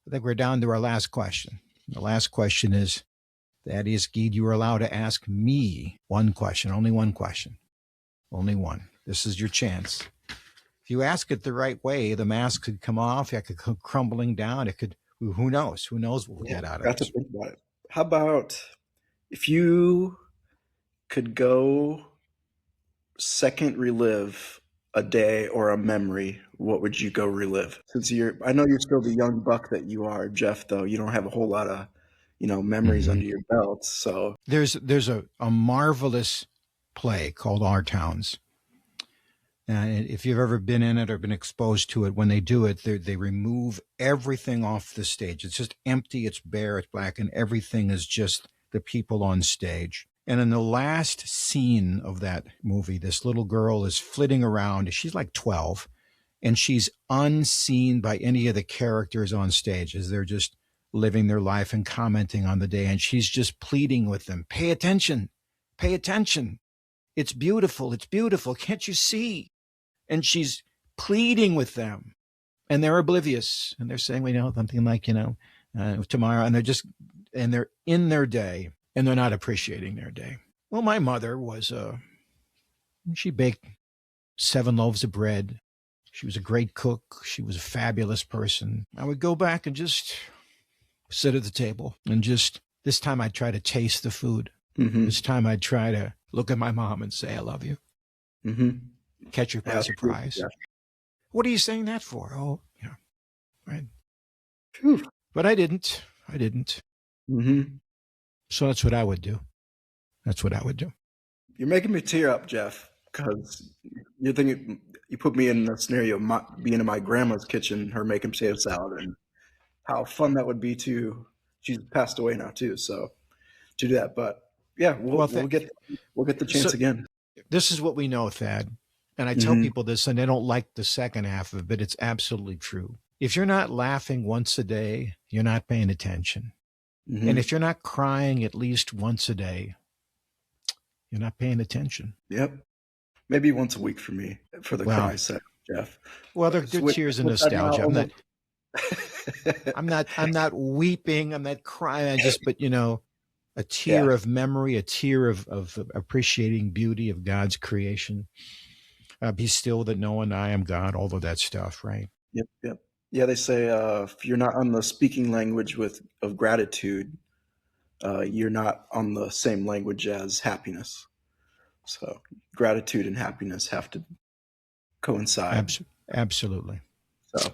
I think we're down to our last question. The last question is, Thaddeus Giedd, you are allowed to ask me one question, only one question, only one. This is your chance. If you ask it the right way, the mask could come off. It could come crumbling down. It could, who knows? Who knows what we'll get out of Got this? to think about it. How about if you could go second relive a day or a memory, what would you go relive? Since I know you're still the young buck that you are, Jeff, though, you don't have a whole lot of, memories under your belt. So there's a marvelous play called Our Towns. And if you've ever been in it or been exposed to it, when they do it, they remove everything off the stage. It's just empty, it's bare, it's black, and everything is just the people on stage. And in the last scene of that movie, this little girl is flitting around. She's like 12, and she's unseen by any of the characters on stage as they're just living their life and commenting on the day. And she's just pleading with them, pay attention, pay attention. It's beautiful, it's beautiful. Can't you see? And she's pleading with them, and they're oblivious. And they're saying, something like, tomorrow. And they're in their day, and they're not appreciating their day. Well, my mother was, she baked 7 loaves of bread. She was a great cook. She was a fabulous person. I would go back and just sit at the table, and just this time I'd try to taste the food. Mm-hmm. This time I'd try to look at my mom and say, I love you. Mm-hmm. Catch her by surprise. Yeah. What are you saying that for? Oh, yeah, right. Whew. But I didn't. Mm-hmm. So that's what I would do. You're making me tear up, Jeff, because you're thinking, you put me in the scenario of being in my grandma's kitchen, her making potato salad, and how fun that would be she's passed away now too, so to do that. But yeah, we'll get the chance again. This is what we know, Thad. And I tell people this, and they don't like the second half of it, but it's absolutely true. If you're not laughing once a day, you're not paying attention. Mm-hmm. And if you're not crying at least once a day, you're not paying attention. Yep. Maybe once a week for me, for the cry set, Jeff. Well, they're tears of nostalgia. I'm not weeping. I'm not crying. But a tear of memory, a tear of appreciating beauty of God's creation. Be still that know and I am God, all of that stuff, right? Yep. Yeah, they say if you're not on the speaking language of gratitude, you're not on the same language as happiness. So gratitude and happiness have to coincide. Absolutely. So